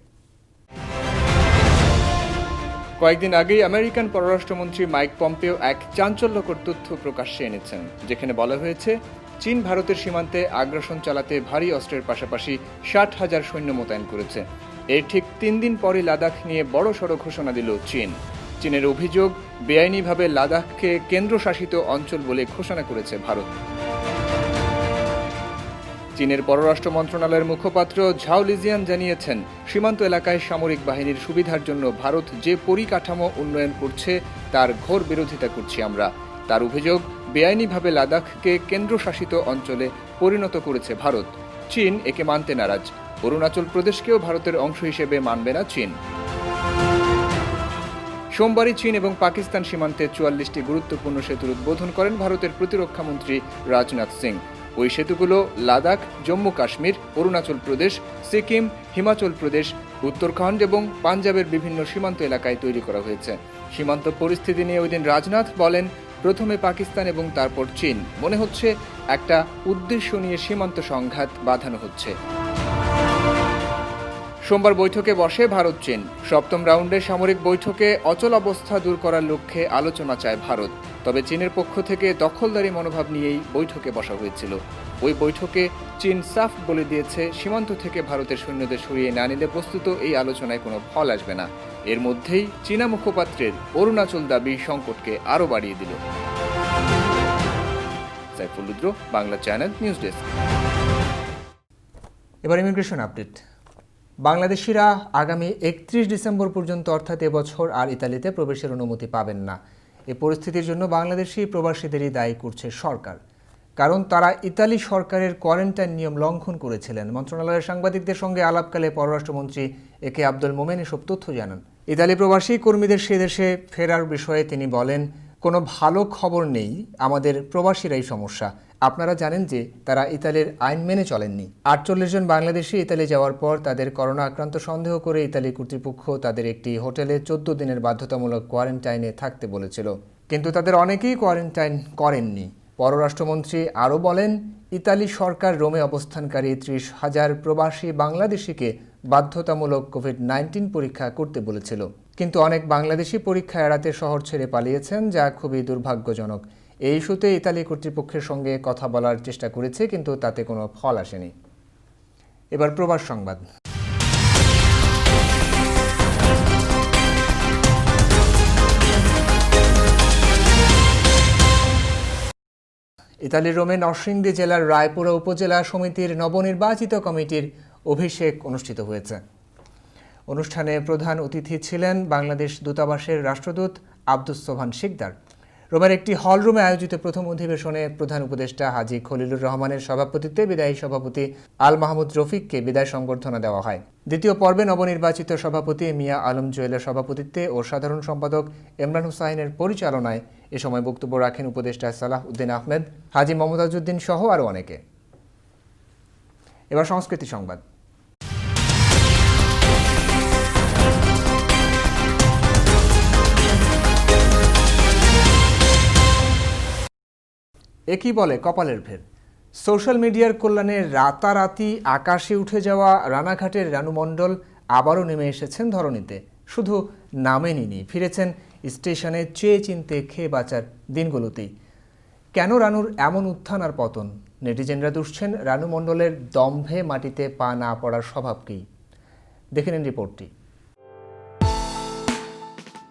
কয়েকদিন আগেই আমেরিকান পররাষ্ট্রমন্ত্রী মাইক পম্পেও এক চাঞ্চল্যকর তথ্য প্রকাশ্যে এনেছেন, যেখানে বলা হয়েছে চীন ভারতের সীমান্তে আগ্রাসন চালাতে ভারী অস্ত্রের পাশাপাশি 60,000 সৈন্য মোতায়েন করেছে। এর ঠিক 3 দিন পরে লাদাখ নিয়ে বড়সড় ঘোষণা দিল চীন। চীনের অভিযোগ, বেআইনিভাবে লাদাখকে কেন্দ্রশাসিত অঞ্চল বলে ঘোষণা করেছে ভারত। চীনের পররাষ্ট্র মন্ত্রণালয়ের মুখপাত্র ঝাও লিজিয়ান জানিয়েছেন, সীমান্ত এলাকায় সামরিক বাহিনীর সুবিধার জন্য ভারত যে পরিকাঠামো উন্নয়ন করছে তার ঘোর বিরোধিতা করছি আমরা। তার অভিযোগ, বেআইনিভাবে লাদাখকে কেন্দ্রশাসিত অঞ্চলে পরিণত করেছে ভারত। চীন একে মানতে নারাজ। অরুণাচল প্রদেশকেও ভারতের অংশ হিসেবে মানবে না চীন। সোমবারই চীন এবং পাকিস্তান সীমান্তে 44টি গুরুত্বপূর্ণ সেতুর উদ্বোধন করেন ভারতের প্রতিরক্ষামন্ত্রী রাজনাথ সিং। ওই সেতুগুলো লাদাখ, জম্মু কাশ্মীর, অরুণাচল প্রদেশ, সিকিম, হিমাচল প্রদেশ, উত্তরাখণ্ড এবং পাঞ্জাবের বিভিন্ন সীমান্ত এলাকায় তৈরি করা হয়েছে। সীমান্ত পরিস্থিতি নিয়ে ওই দিন রাজনাথ বলেন, প্রথমে পাকিস্তান এবং তারপর চীন। মনে হচ্ছে একটা উদ্দেশ্য নিয়ে সীমান্ত সংঘাত বাঁধানো হচ্ছে। সোমবার বৈঠকে বসে ভারত চীন। 7ম রাউন্ডে সামরিক বৈঠকে অচল অবস্থা দূর করার লক্ষ্যে আলোচনা চায় ভারত। তবে চীনের পক্ষ থেকে দখলদারি মনোভাব নিয়েই বৈঠকে বসা হয়েছিল। ওই বৈঠকে চীন সাফ বলে দিয়েছে, সীমান্ত থেকে ভারতের সৈন্যদের সরিয়ে না নিলে প্রস্তুত এই আলোচনায় কোনো ফল আসবে না। এর মধ্যেই চীনা মুখপাত্রের অরুণাচল দাবি সংকটকে আরও বাড়িয়ে দিল। সাইফুল রুদ্র, বাংলা চ্যানেল, নিউজ ডেস্ক। এবার ইমিগ্রেশন আপডেট। বাংলাদেশিরা আগামী 31 ডিসেম্বর পর্যন্ত অর্থাৎ এবছর আর ইতালিতে প্রবেশের অনুমতি পাবেন না। এই পরিস্থিতির জন্য বাংলাদেশি প্রবাসীদেরই দায়ী করছে সরকার, কারণ তারা ইতালি সরকারের কোয়ারেন্টাইন নিয়ম লঙ্ঘন করেছিলেন। মন্ত্রণালয়ের সাংবাদিকদের সঙ্গে আলাপকালে পররাষ্ট্রমন্ত্রী একে আব্দুল মোমেন এসব তথ্য জানান। ইতালি প্রবাসী কর্মীদের সে দেশে ফেরার বিষয়ে তিনি বলেন, কোনো ভালো খবর নেই, আমাদের প্রবাসীরাই সমস্যা। আপনারা জানেন যে তারা ইতালির আইন মেনে চলেননি। 48 জন বাংলাদেশি ইতালি যাওয়ার পর তাদের করোনা আক্রান্ত সন্দেহ করে ইতালি কর্তৃপক্ষ তাদের একটি হোটেলে 14 দিনের বাধ্যতামূলক কোয়ারেন্টাইনে থাকতে বলেছিল, কিন্তু তাদের অনেকেই কোয়ারেন্টাইন করেননি। পররাষ্ট্রমন্ত্রী আরও বলেন, ইতালি সরকার রোমে অবস্থানকারী 30,000 প্রবাসী বাংলাদেশিকে বাধ্যতামূলক কোভিড-19 পরীক্ষা করতে বলেছিল, কিন্তু অনেক বাংলাদেশি পরীক্ষা এড়াতে শহর ছেড়ে পালিয়েছেন, যা খুবই দুর্ভাগ্যজনক। এই ইস্যুতে ইতালি কর্তৃপক্ষের সঙ্গে কথা বলার চেষ্টা করেছে, কিন্তু তাতে কোনো ফল আসেনি। এবার প্রবাস সংবাদ। ইতালির রোমে নরসিংদী জেলার রায়পুরা উপজেলা সমিতির নবনির্বাচিত কমিটির অভিষেক অনুষ্ঠিত হয়েছে। অনুষ্ঠানে প্রধান অতিথি ছিলেন বাংলাদেশ দূতাবাসের রাষ্ট্রদূত আব্দুস সোবহান শিকদার। রোমের একটি হলরুমে আয়োজিত প্রথম অধিবেশনে প্রধান উপদেষ্টা হাজী খলিলুর রহমানের সভাপতিত্বে বিদায়ী সভাপতি আল মাহমুদ রফিককে বিদায় সংবর্ধনা দেওয়া হয়। দ্বিতীয় পর্বে নবনির্বাচিত সভাপতি মিয়া আলম জুয়েলের সভাপতিত্বে ও সাধারণ সম্পাদক ইমরান হুসাইনের পরিচালনায় এ সময় বক্তব্য রাখেন উপদেষ্টা সালাহ উদ্দিন আহমেদ, হাজী মমতাজউদ্দিন সহ আরও অনেকে। এবার সংস্কৃতি সংবাদ। একই বলে কপালের ফের। সোশ্যাল মিডিয়ার কল্যাণে রাতারাতি আকাশে উঠে যাওয়া রানাঘাটের রানু মণ্ডল আবারও নেমে এসেছেন ধরণীতে। শুধু নামে নিনি, ফিরেছেন স্টেশনে চেয়ে চিনতে খেয়ে বাঁচার দিনগুলোতেই। কেন রানুর এমন উত্থান আর পতন? নেটিজেনরা দুষছেন রানু মণ্ডলের দম্ভে মাটিতে পা না পড়ার স্বভাবকেই। দেখে নিন রিপোর্টটি।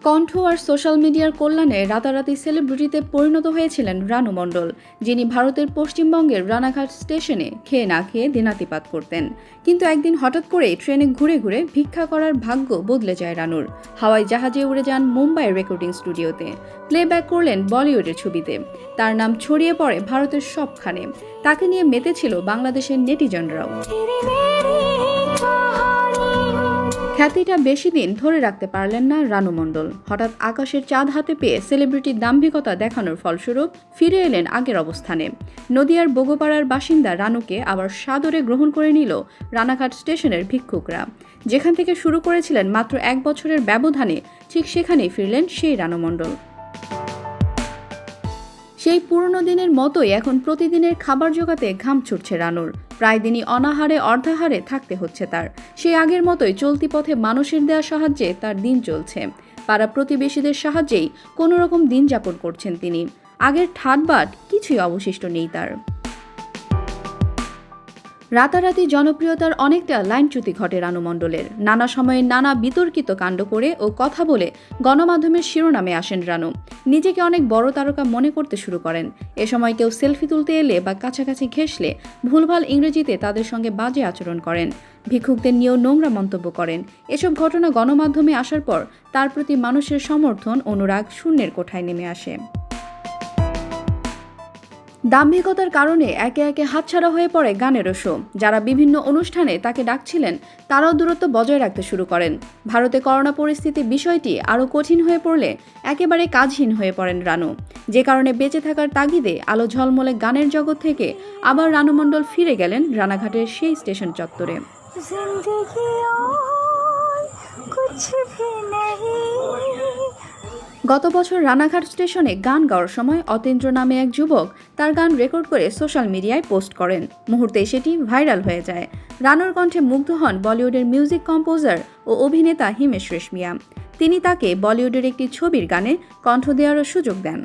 কণ্ঠ আর সোশ্যাল মিডিয়ার কল্যাণে রাতারাতি সেলিব্রিটিতে পরিণত হয়েছিলেন রানু মণ্ডল, যিনি ভারতের পশ্চিমবঙ্গের রানাঘাট স্টেশনে খেয়ে না খেয়ে দিনাতিপাত করতেন। কিন্তু একদিন হঠাৎ করেই ট্রেনে ঘুরে ঘুরে ভিক্ষা করার ভাগ্য বদলে যায় রানুর। হাওয়াই জাহাজে উড়ে যান মুম্বাইয়ের রেকর্ডিং স্টুডিওতে, প্লেব্যাক করলেন বলিউডের ছবিতে। তার নাম ছড়িয়ে পড়ে ভারতের সবখানে। তাকে নিয়ে মেতেছিল বাংলাদেশের নেটিজনরাও। খ্যাতিটা বেশি দিন ধরে রাখতে পারলেন না রানু মণ্ডল। হঠাৎ আকাশের চাঁদ হাতে পেয়ে সেলিব্রিটির দাম্ভিকতা দেখানোর ফলস্বরূপ ফিরে এলেন আগের অবস্থানে। নদিয়ার বোগোপাড়ার বাসিন্দা রানুকে আবার সাদরে গ্রহণ করে নিল রানাঘাট স্টেশনের ভিক্ষুকরা। যেখান থেকে শুরু করেছিলেন মাত্র 1 বছরের ব্যবধানে, ঠিক সেখানেই ফিরলেন সেই রানু মণ্ডল। সেই পুরনো দিনের মতোই এখন প্রতিদিনের খাবার জোগাতে ঘাম ছুটছে রানুর। প্রায় দিনই অনাহারে অর্ধাহারে থাকতে হচ্ছে তার। সেই আগের মতোই চলতি পথে মানুষের দেয়া সাহায্যে তার দিন চলছে। পাড়া প্রতিবেশীদের সাহায্যেই কোনো রকম দিন যাপন করছেন তিনি। আগের ঠাটবাট কিছুই অবশিষ্ট নেই তার। রাতারাতি জনপ্রিয়তার অনেকটা লাইনচ্যুতি ঘটে রানু মণ্ডলের। নানা সময়ে নানা বিতর্কিত কাণ্ড করে ও কথা বলে গণমাধ্যমের শিরোনামে আসেন রানু। নিজেকে অনেক বড় তারকা মনে করতে শুরু করেন। এ সময় কেউ সেলফি তুলতে এলে বা কাছাকাছি ঘেঁষলে ভুলভাল ইংরেজিতে তাদের সঙ্গে বাজে আচরণ করেন। ভিক্ষুকদের নিয়েও নোংরা মন্তব্য করেন। এসব ঘটনা গণমাধ্যমে আসার পর তার প্রতি মানুষের সমর্থন, অনুরাগ শূন্যের কোঠায় নেমে আসে। দাম্ভিকতার কারণে একে একে হাতছাড়া হয়ে পড়ে গানেরও শো। যারা বিভিন্ন অনুষ্ঠানে তাকে ডাকছিলেন তারাও দূরত্ব বজায় রাখতে শুরু করেন। ভারতে করোনা পরিস্থিতি বিষয়টি আরও কঠিন হয়ে পড়লে একেবারে কাজহীন হয়ে পড়েন রানু। যে কারণে বেঁচে থাকার তাগিদে আলো ঝলমলে গানের জগৎ থেকে আবার রানু মণ্ডল ফিরে গেলেন রানাঘাটের সেই স্টেশন চত্বরে। গত বছর রানাঘাট স্টেশনে গান গাওয়ার সময় অতীন্দ্র নামে এক যুবক তার গান রেকর্ড করে সোশ্যাল মিডিয়ায় পোস্ট করেন। মুহূর্তে সেটি ভাইরাল হয়ে যায়। রানুর কণ্ঠে মুগ্ধ হন বলিউডের মিউজিক কম্পোজার ও অভিনেতা হিমেশ রেশমিয়া। তিনি তাকে বলিউডের একটি ছবির গানে কণ্ঠ দেওয়ারও সুযোগ দেন।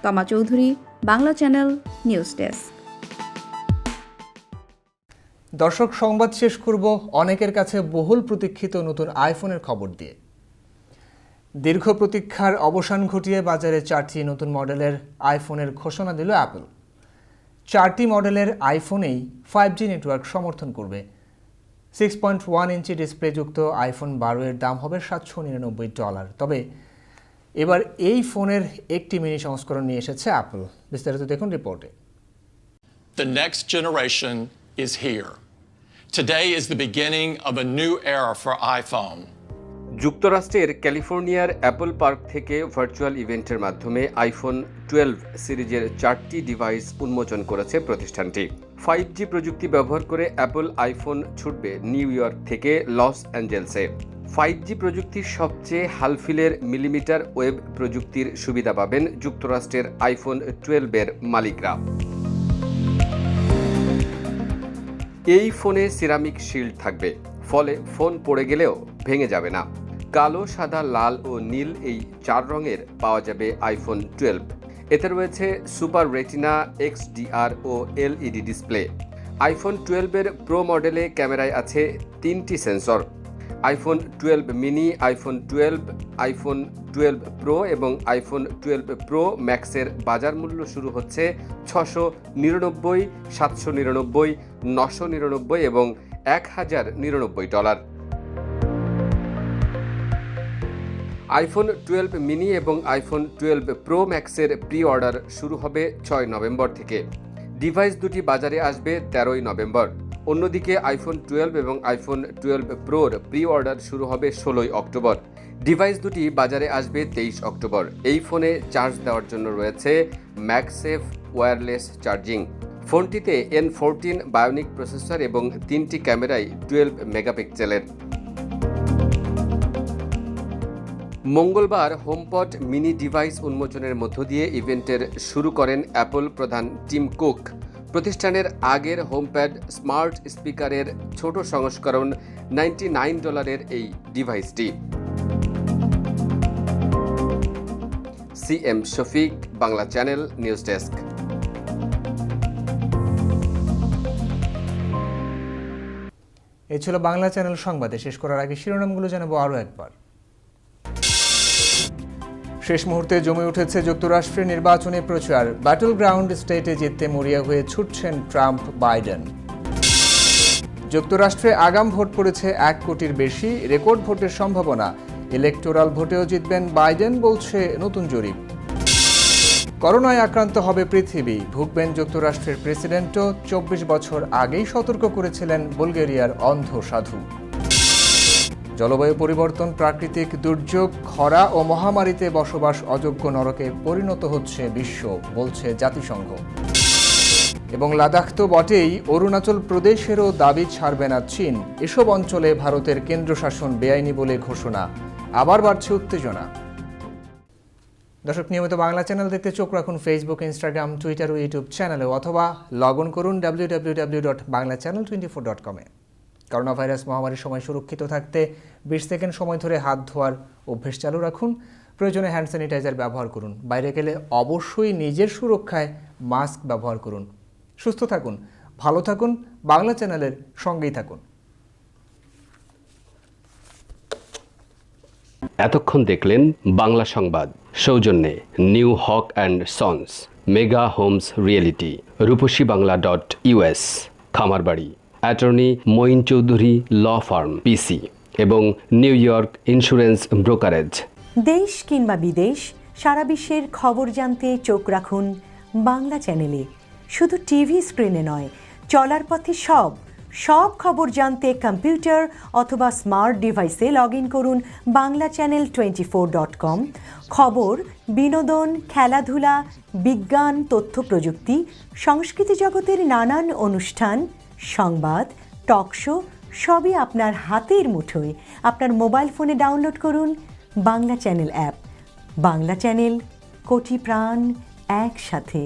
তমা Chowdhury, Bangla channel, news desk. দর্শক, সংবাদ শেষ করব অনেকের কাছে বহুল প্রতীক্ষিত নতুন আইফোনের খবর দিয়ে। দীর্ঘ প্রতীক্ষার অবসান ঘটিয়ে বাজারে 4টি নতুন মডেলের আইফোনের ঘোষণা দিল অ্যাপল। 4টি মডেলের আইফোনেই 5G নেটওয়ার্ক সমর্থন করবে। 6.1 ইঞ্চি ডিসপ্লেযুক্ত আইফোন 12 এর দাম হবে $799। তবে এবার এই ফোনের একটি মিনি সংস্করণ নিয়ে এসেছে অ্যাপল। বিস্তারিত দেখুন রিপোর্টে। The next generation is here. Today is the beginning of a new era for iPhone. যুক্তরাষ্ট্রের ক্যালিফোর্নিয়ার অ্যাপল পার্ক থেকে ভার্চুয়াল ইভেন্টের মাধ্যমে আইফোন 12 সিরিজের 4টি ডিভাইস উন্মোচন করেছে প্রতিষ্ঠানটি। 5G প্রযুক্তি ব্যবহার করে অ্যাপল আইফোন ছুটবে নিউ ইয়র্ক থেকে লস অ্যাঞ্জেলসে। 5G প্রযুক্তির সবচেয়ে হালফিলের মিলিমিটার ওয়েভ প্রযুক্তির সুবিধা পাবেন যুক্তরাষ্ট্রের আইফোন 12 এর মালিকরা। এই ফোনে সিরামিক শিল্ড থাকবে, ফলে ফোন পড়ে গেলেও ভেঙে যাবে না। কালো, সাদা, লাল ও নীল এই 4 রঙের পাওয়া যাবে আইফোন 12। এতে রয়েছে সুপার রেটিনা, XDR ও LED ডিসপ্লে। আইফোন 12 এর প্রো মডেলে ক্যামেরায় আছে 3টি sensor. IPhone 12 mini, iPhone 12, iPhone 12 pro এবং আইফোন 12 প্রো ম্যাক্সের বাজার মূল্য শুরু হচ্ছে $699, $799, $999 এবং $1099। আইফোন 12 মিনি এবং আইফোন 12 প্রো ম্যাক্সের প্রি অর্ডার শুরু হবে 6 নভেম্বর থেকে। ডিভাইস দুটি বাজারে আসবে 13 নভেম্বর। অন্যদিকে আইফোন 12 এবং আইফোন 12 প্রোর প্রি অর্ডার শুরু হবে 16 অক্টোবর। ডিভাইস দুটি বাজারে আসবে 23 অক্টোবর। এই ফোনে চার্জ দেওয়ার জন্য রয়েছে ম্যাগসেফ ওয়্যারলেস চার্জিং। ফোনটিতে N14 বায়োনিক প্রসেসর এবং 3টি ক্যামেরাই 12 মেগাপিক্সেলের। মঙ্গলবার হোমপড মিনি ডিভাইস উন্মোচনের মধ্য দিয়ে ইভেন্টের শুরু করেন অ্যাপল প্রধান টিম কুক। প্রতিষ্ঠানের আগের হোমপ্যাড স্মার্ট স্পিকারের ছোট সংস্করণ $99 এই ডিভাইসটি। CM Shafiq, Bangla channel, news desk. এই ছিল বাংলা চ্যানেল সংবাদে। শেষ করার আগে শিরোনামগুলো জানাবো আরও একবার। শেষ মুহূর্তে জমে উঠেছে যুক্তরাষ্ট্রের নির্বাচনী প্রচার। ব্যাটল গ্রাউন্ড স্টেটে জিততে মরিয়া হয়ে ছুটছেন ট্রাম্প, বাইডেন। যুক্তরাষ্ট্রে আগাম ভোট পড়েছে 1 কোটির বেশি, রেকর্ড ভোটের সম্ভাবনা। ইলেকটোরাল ভোটেও জিতবেন বাইডেন বলছে নতুন জরিপ। করোনায় আক্রান্ত হবে পৃথিবী, ভুগবেন যুক্তরাষ্ট্রের প্রেসিডেন্টও। 24 বছর আগেই সতর্ক করেছিলেন বুলগেরিয়ার অন্ধ সাধু। জলবায়ু পরিবর্তন, প্রাকৃতিক দুর্যোগ, খরা ও মহামারীতে বসবাস অযোগ্য নরকে পরিণত হচ্ছে বিশ্ব, বলছে জাতিসংঘ। এবং লাদাখ তো বটেই, অরুণাচল প্রদেশেরও দাবি ছাড়বে না চীন। এসব অঞ্চলে ভারতের কেন্দ্রশাসন বেআইনি বলে ঘোষণা। আবার বাড়ছে উত্তেজনা। দর্শক, নিয়মিত বাংলা চ্যানেল দেখতে চোখ রাখুন ফেসবুক, ইনস্টাগ্রাম, টুইটার ও ইউটিউব চ্যানেলে, অথবা লগ ইন করুন www.banglachannel24.com-এ। করোনা ভাইরাস মহামারীর সময় সুরক্ষিত থাকতে 20 সেকেন্ড সময় ধরে হাত ধোয়ার অভ্যেস চালু রাখুন। প্রয়োজনে হ্যান্ড স্যানিটাইজার ব্যবহার করুন। বাইরে গেলে অবশ্যই নিজের সুরক্ষায় মাস্ক ব্যবহার করুন। সুস্থ থাকুন, ভালো থাকুন, বাংলা চ্যানেলের সঙ্গেই থাকুন। এতক্ষণ দেখলেন বাংলা সংবাদ, সৌজন্যে New Haque and Sons, mega homes realty, রূপসীবাংলা.us, Khamarbari, attorney Moin Chowdhury law firm PC এবং নিউ ইয়র্ক ইন্স্যুরেন্স ব্রোকারেজ। দেশ কিংবা বিদেশ, সারা বিশ্বের খবর জানতে চোখ রাখুন বাংলা চ্যানেলে। শুধু টিভি স্ক্রিনে নয়, চলার পথে সব খবর জানতে কম্পিউটার অথবা স্মার্ট ডিভাইসে লগ ইন করুন banglaChannel24.com। খবর, বিনোদন, খেলাধুলা, বিজ্ঞান, তথ্য প্রযুক্তি, সংস্কৃতি জগতের নানান অনুষ্ঠান, সংবাদ, টক শো সবই আপনার হাতের মুঠোয়। আপনার মোবাইল ফোনে ডাউনলোড করুন Bangla channel app. Bangla channel, কোটি প্রাণ একসাথে।